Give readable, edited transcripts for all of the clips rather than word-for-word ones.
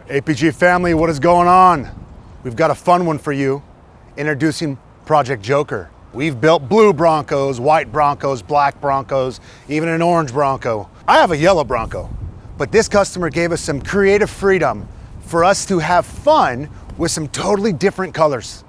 APG family, what is going on? We've got a fun one for you. Introducing Project Joker. We've built blue Broncos, white Broncos, black Broncos, even an orange Bronco. I have a yellow Bronco, but this customer gave us some creative freedom for us to have fun with some totally different colors.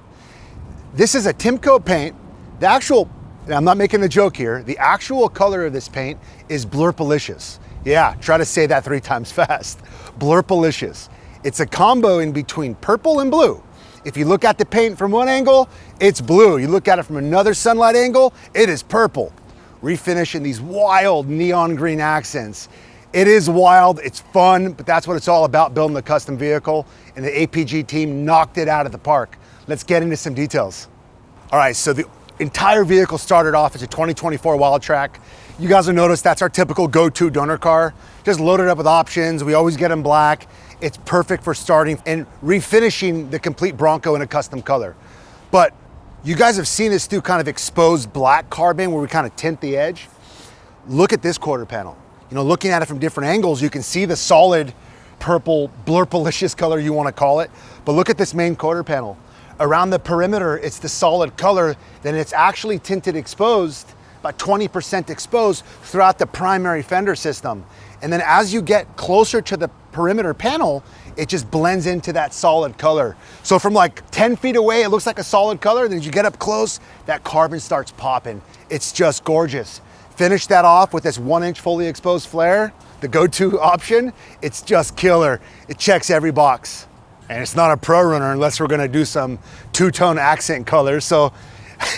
This is a Timco paint. The actual, and I'm not making a joke here, the actual color of this paint is Blurpalicious. Yeah, try to say that 3 times fast. Blurpalicious. It's a combo in between purple and blue. If you look at the paint from one angle, it's blue. You look at it from another sunlight angle, it is purple. Refinishing these wild neon green accents. It is wild, it's fun, but that's what it's all about, building the custom vehicle, and the APG team knocked it out of the park. Let's get into some details. All right, so the entire vehicle started off as a 2024 Wildtrak. You guys will notice that's our typical go-to donor car. Just loaded up with options. We always get them black. It's perfect for starting and refinishing the complete Bronco in a custom color. But you guys have seen us do kind of exposed black carbon where we kind of tint the edge. Look at this quarter panel. You know, looking at it from different angles, you can see the solid purple, Blurpalicious color you want to call it. But look at this main quarter panel. Around the perimeter, it's the solid color, then it's actually tinted exposed, about 20% exposed throughout the primary fender system. And then as you get closer to the perimeter panel, it just blends into that solid color. So from like 10 feet away, it looks like a solid color. Then as you get up close, that carbon starts popping. It's just gorgeous. Finish that off with this 1-inch fully exposed flare, the go-to option. It's just killer. It checks every box. And it's not a pro runner unless we're gonna do some two-tone accent colors. So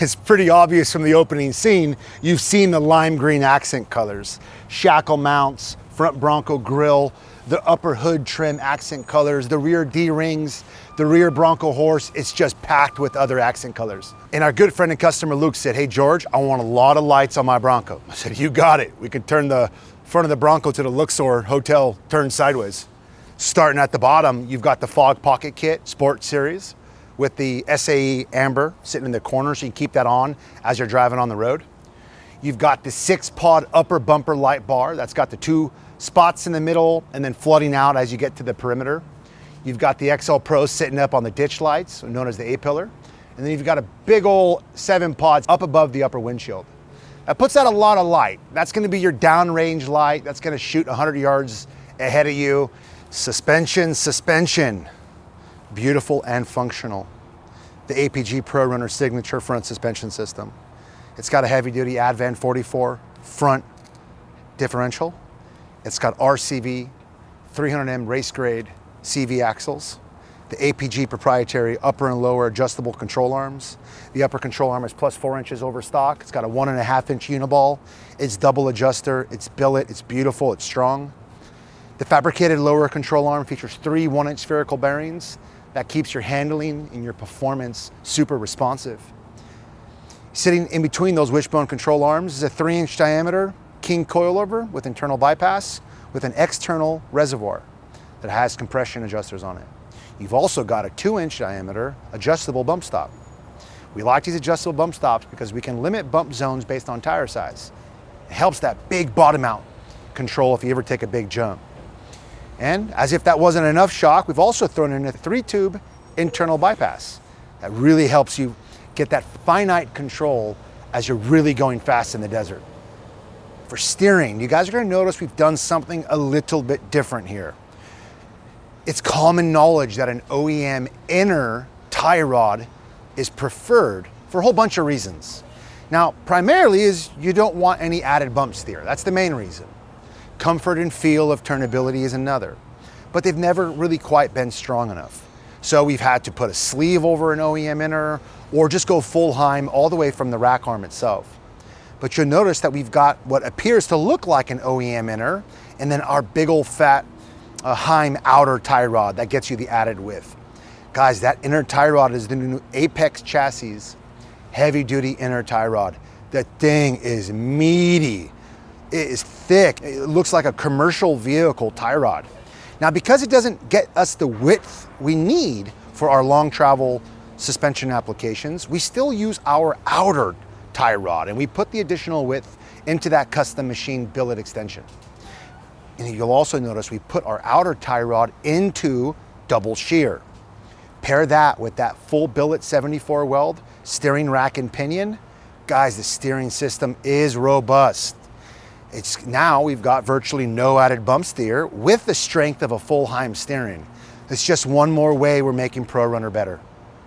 it's pretty obvious from the opening scene, you've seen the lime green accent colors. Shackle mounts, front Bronco grille, the upper hood trim accent colors, the rear D-rings, the rear Bronco horse. It's just packed with other accent colors. And our good friend and customer Luke said, hey George, I want a lot of lights on my Bronco. I said, you got it. We could turn the front of the Bronco to the Luxor Hotel turned sideways. Starting at the bottom, you've got the Fog Pocket Kit Sport Series with the SAE Amber sitting in the corner so you can keep that on as you're driving on the road. You've got the 6-pod upper bumper light bar that's got the 2 spots in the middle and then flooding out as you get to the perimeter. You've got the XL Pro sitting up on the ditch lights, known as the A-pillar. And then you've got a big old 7 pods up above the upper windshield. That puts out a lot of light. That's gonna be your downrange light. That's gonna shoot 100 yards ahead of you. Suspension, beautiful and functional. The APG Pro Runner signature front suspension system. It's got a heavy duty Advan 44 front differential. It's got RCV, 300M race grade CV axles. The APG proprietary upper and lower adjustable control arms. The upper control arm is plus 4 inches over stock. It's got a 1.5-inch uniball. It's double adjuster, it's billet, it's beautiful, it's strong. The fabricated lower control arm features 3 1-inch spherical bearings that keeps your handling and your performance super responsive. Sitting in between those wishbone control arms is a 3-inch diameter king coilover with internal bypass with an external reservoir that has compression adjusters on it. You've also got a 2-inch diameter adjustable bump stop. We like these adjustable bump stops because we can limit bump zones based on tire size. It helps that big bottom out control if you ever take a big jump. And as if that wasn't enough shock, we've also thrown in a 3-tube internal bypass that really helps you get that finite control as you're really going fast in the desert. For steering, you guys are gonna notice we've done something a little bit different here. It's common knowledge that an OEM inner tie rod is preferred for a whole bunch of reasons. Now, primarily is you don't want any added bump steer. That's the main reason. Comfort and feel of turnability is another, but they've never really quite been strong enough. So we've had to put a sleeve over an OEM inner or just go full Heim all the way from the rack arm itself. But you'll notice that we've got what appears to look like an OEM inner and then our big old fat Heim outer tie rod that gets you the added width. Guys, that inner tie rod is the new Apex chassis heavy duty inner tie rod. That thing is meaty. It is thick. It looks like a commercial vehicle tie rod. Now, because it doesn't get us the width we need for our long travel suspension applications, we still use our outer tie rod and we put the additional width into that custom machine billet extension. And you'll also notice we put our outer tie rod into double shear. Pair that with that full billet 74 weld, steering rack and pinion. Guys, the steering system is robust. Now we've got virtually no added bump steer with the strength of a full Heim steering. It's just one more way we're making Pro Runner better.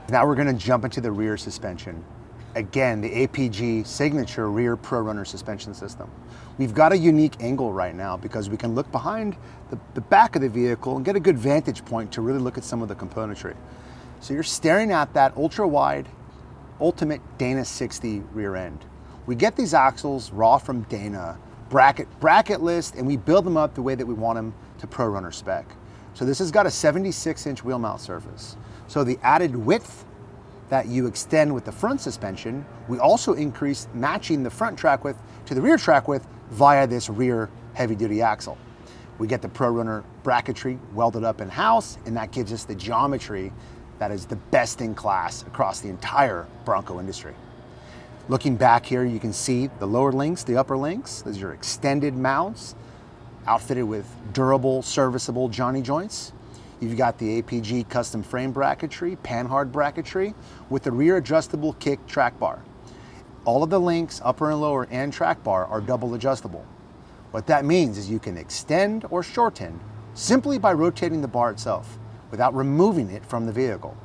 Now we're gonna jump into the rear suspension. Again, the APG signature rear Pro Runner suspension system. We've got a unique angle right now because we can look behind the back of the vehicle and get a good vantage point to really look at some of the componentry. So you're staring at that ultra wide, ultimate Dana 60 rear end. We get these axles raw from Dana, bracket list, and we build them up the way that we want them to Pro Runner spec. So this has got a 76-inch wheel mount surface. So the added width that you extend with the front suspension, we also increase matching the front track width to the rear track width via this rear heavy duty axle. We get the Pro Runner bracketry welded up in-house, and that gives us the geometry that is the best in class across the entire Bronco industry. Looking back here, you can see the lower links, the upper links. Those are your extended mounts, outfitted with durable, serviceable Johnny joints. You've got the APG custom frame bracketry, panhard bracketry, with the rear adjustable kick track bar. All of the links, upper and lower, and track bar are double adjustable. What that means is you can extend or shorten simply by rotating the bar itself without removing it from the vehicle.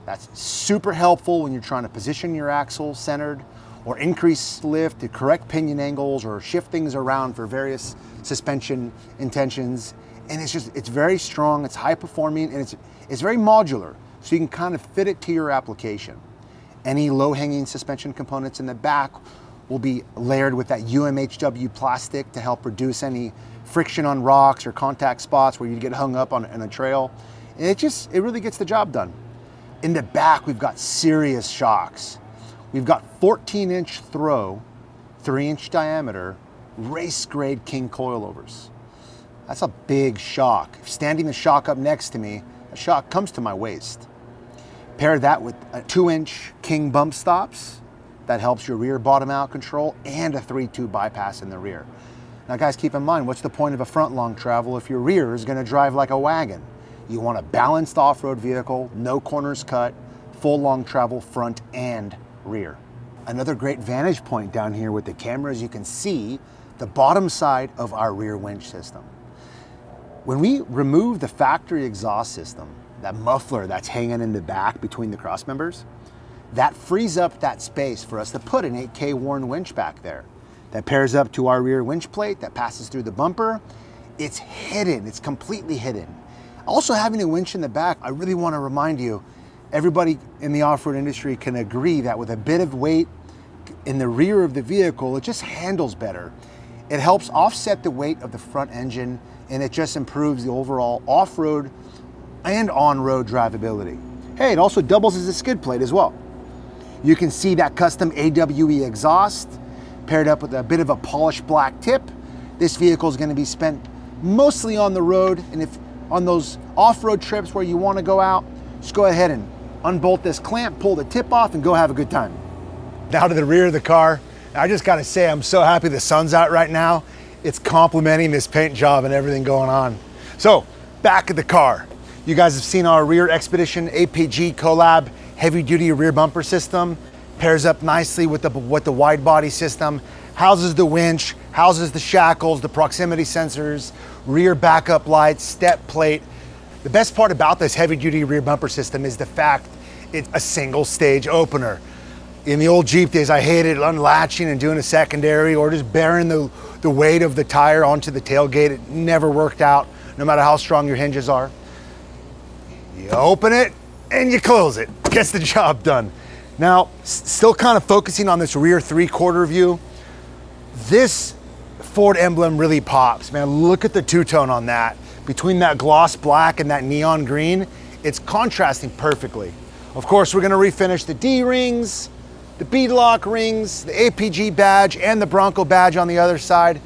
That's super helpful when you're trying to position your axle centered or increase lift to correct pinion angles or shift things around for various suspension intentions. And it's very strong, it's high performing, and it's very modular, so you can kind of fit it to your application. Any low-hanging suspension components in the back will be layered with that UMHW plastic to help reduce any friction on rocks or contact spots where you get hung up on a trail. And it really gets the job done. In the back, we've got serious shocks. We've got 14-inch throw, 3-inch diameter, race-grade King coilovers. That's a big shock. Standing the shock up next to me, the shock comes to my waist. Pair that with a 2-inch King bump stops. That helps your rear bottom out control, and a 3-2 bypass in the rear. Now guys, keep in mind, what's the point of a front long travel if your rear is gonna drive like a wagon? You want a balanced off-road vehicle, no corners cut, full long travel front and rear. Another great vantage point down here with the cameras, you can see the bottom side of our rear winch system. When we remove the factory exhaust system, that muffler that's hanging in the back between the cross members, that frees up that space for us to put an 8K Warn winch back there. That pairs up to our rear winch plate that passes through the bumper. It's hidden, it's completely hidden. Also, having a winch in the back, I really want to remind you, everybody in the off-road industry can agree that with a bit of weight in the rear of the vehicle, it just handles better. It helps offset the weight of the front engine, and it just improves the overall off-road and on-road drivability. Hey, it also doubles as a skid plate as well. You can see that custom AWE exhaust paired up with a bit of a polished black tip. This vehicle is going to be spent mostly on the road, and if on those off-road trips where you want to go out, just go ahead and unbolt this clamp, pull the tip off, and go have a good time. Now to the rear of the car. I just gotta say, I'm so happy the sun's out right now. It's complementing this paint job and everything going on. So, back of the car. You guys have seen our rear Expedition APG collab heavy duty rear bumper system. Pairs up nicely with the wide body system. Houses the winch, houses the shackles, the proximity sensors, rear backup lights, step plate. The best part about this heavy duty rear bumper system is the fact it's a single stage opener. In the old Jeep days, I hated unlatching and doing a secondary or just bearing the weight of the tire onto the tailgate. It never worked out, no matter how strong your hinges are. You open it and you close it. Gets the job done. Now, still kind of focusing on this rear 3/4 view, this Ford emblem really pops, man. Look at the two-tone on that. Between that gloss black and that neon green, it's contrasting perfectly. Of course, we're gonna refinish the D-rings, the beadlock rings, the APG badge, and the Bronco badge on the other side.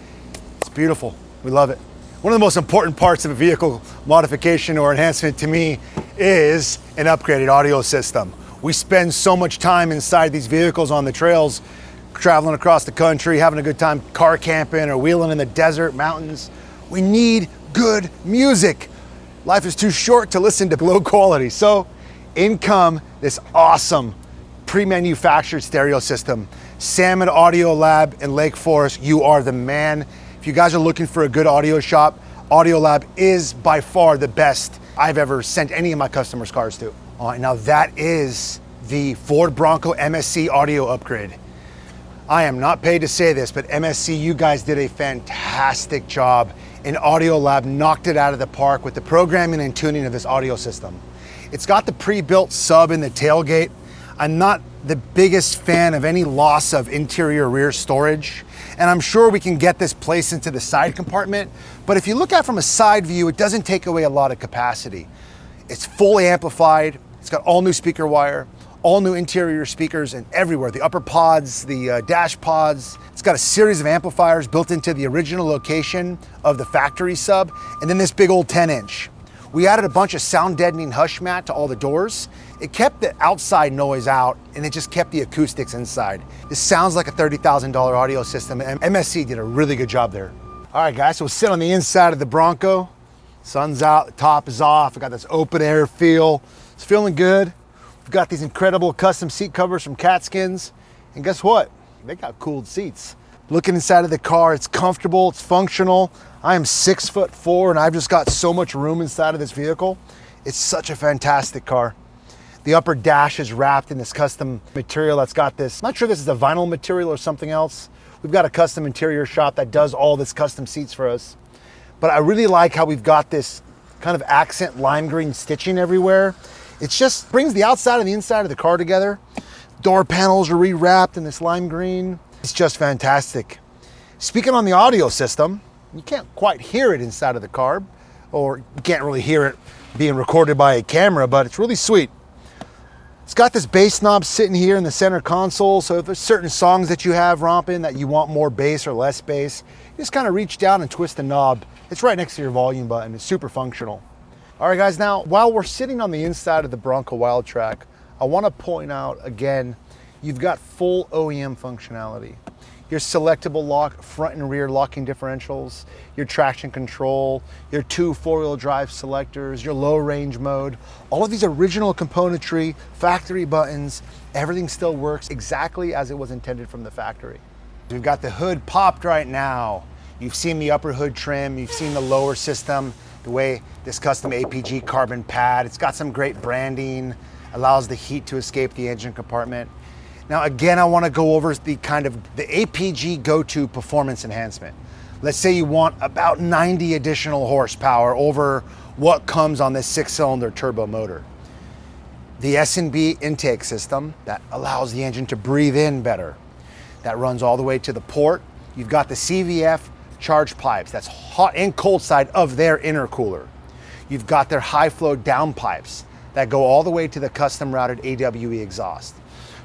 It's beautiful, we love it. One of the most important parts of a vehicle modification or enhancement to me is an upgraded audio system. We spend so much time inside these vehicles on the trails, traveling across the country, having a good time car camping or wheeling in the desert, mountains. We need good music. life is too short to listen to low quality. So in come this awesome pre-manufactured stereo system. Salmon Audio Lab in Lake Forest, you are the man. If you guys are looking for a good audio shop, Audio Lab is by far the best I've ever sent any of my customers' cars to. All right, now that is the Ford Bronco MSC audio upgrade. I am not paid to say this, but MSC, you guys did a fantastic job, and Audio Lab knocked it out of the park with the programming and tuning of this audio system. It's got the pre-built sub in the tailgate. I'm not the biggest fan of any loss of interior rear storage, and I'm sure we can get this placed into the side compartment, but if you look at it from a side view, it doesn't take away a lot of capacity. It's fully amplified, it's got all new speaker wire, all new interior speakers and everywhere, the upper pods, the dash pods. It's got a series of amplifiers built into the original location of the factory sub, and then this big old 10-inch. We added a bunch of sound deadening hush mat to all the doors. It kept the outside noise out and it just kept the acoustics inside. This sounds like a $30,000 audio system, and MSC did a really good job there. All right guys, so we'll sit on the inside of the Bronco. Sun's out, the top is off. I got this open air feel. It's feeling good. We've got these incredible custom seat covers from Catskins. And guess what? They got cooled seats. Looking inside of the car, it's comfortable, it's functional. I am 6'4" and I've just got so much room inside of this vehicle. It's such a fantastic car. The upper dash is wrapped in this custom material that's got this, I'm not sure this is a vinyl material or something else. We've got a custom interior shop that does all this custom seats for us. But I really like how we've got this kind of accent lime green stitching everywhere. It just brings the outside and the inside of the car together. Door panels are rewrapped in this lime green. It's just fantastic. Speaking on the audio system, you can't quite hear it inside of the car, or you can't really hear it being recorded by a camera, but it's really sweet. It's got this bass knob sitting here in the center console, so if there's certain songs that you have romping that you want more bass or less bass, you just kind of reach down and twist the knob. It's right next to your volume button. It's super functional. All right guys, now while we're sitting on the inside of the Bronco Wildtrak, I want to point out again, you've got full OEM functionality. Your selectable lock, front and rear locking differentials, your traction control, your 2 4-wheel drive selectors, your low range mode, all of these original componentry, factory buttons, everything still works exactly as it was intended from the factory. We've got the hood popped right now. You've seen the upper hood trim, you've seen the lower system, the way this custom APG carbon pad, it's got some great branding, allows the heat to escape the engine compartment. Now again, I want to go over the APG go-to performance enhancement. Let's say you want about 90 additional horsepower over what comes on this 6-cylinder turbo motor. The S&B intake system that allows the engine to breathe in better. That runs all the way to the port. You've got the CVF charge pipes, that's hot and cold side of their intercooler. You've got their high flow down pipes that go all the way to the custom routed AWE exhaust.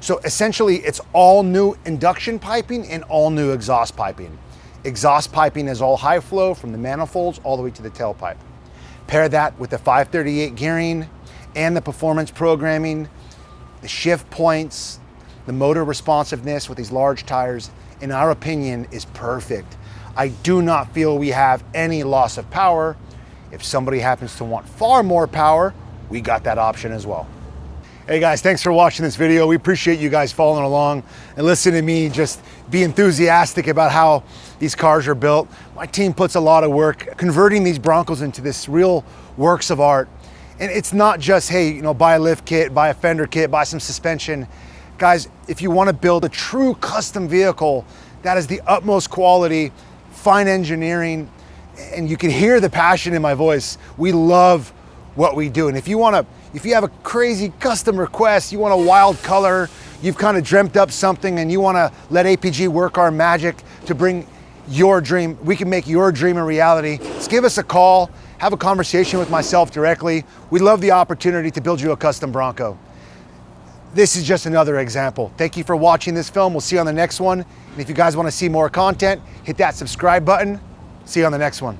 So essentially it's all new induction piping and all new exhaust piping. Exhaust piping is all high flow from the manifolds all the way to the tailpipe. Pair that with the 538 gearing and the performance programming, the shift points, the motor responsiveness with these large tires, in our opinion, is perfect. I do not feel we have any loss of power. If somebody happens to want far more power, we got that option as well. Hey guys, thanks for watching this video. We appreciate you guys following along and listening to me just be enthusiastic about how these cars are built. My team puts a lot of work converting these Broncos into this real works of art. And it's not just, hey, buy a lift kit, buy a fender kit, buy some suspension. Guys, if you want to build a true custom vehicle that is the utmost quality, fine engineering, and you can hear the passion in my voice. We love what we do. And if you have a crazy custom request, you want a wild color, you've kind of dreamt up something and you want to let APG work our magic to bring your dream, we can make your dream a reality. Just give us a call, have a conversation with myself directly. We love the opportunity to build you a custom Bronco. This is just another example. Thank you for watching this film. We'll see you on the next one. And if you guys want to see more content, hit that subscribe button. See you on the next one.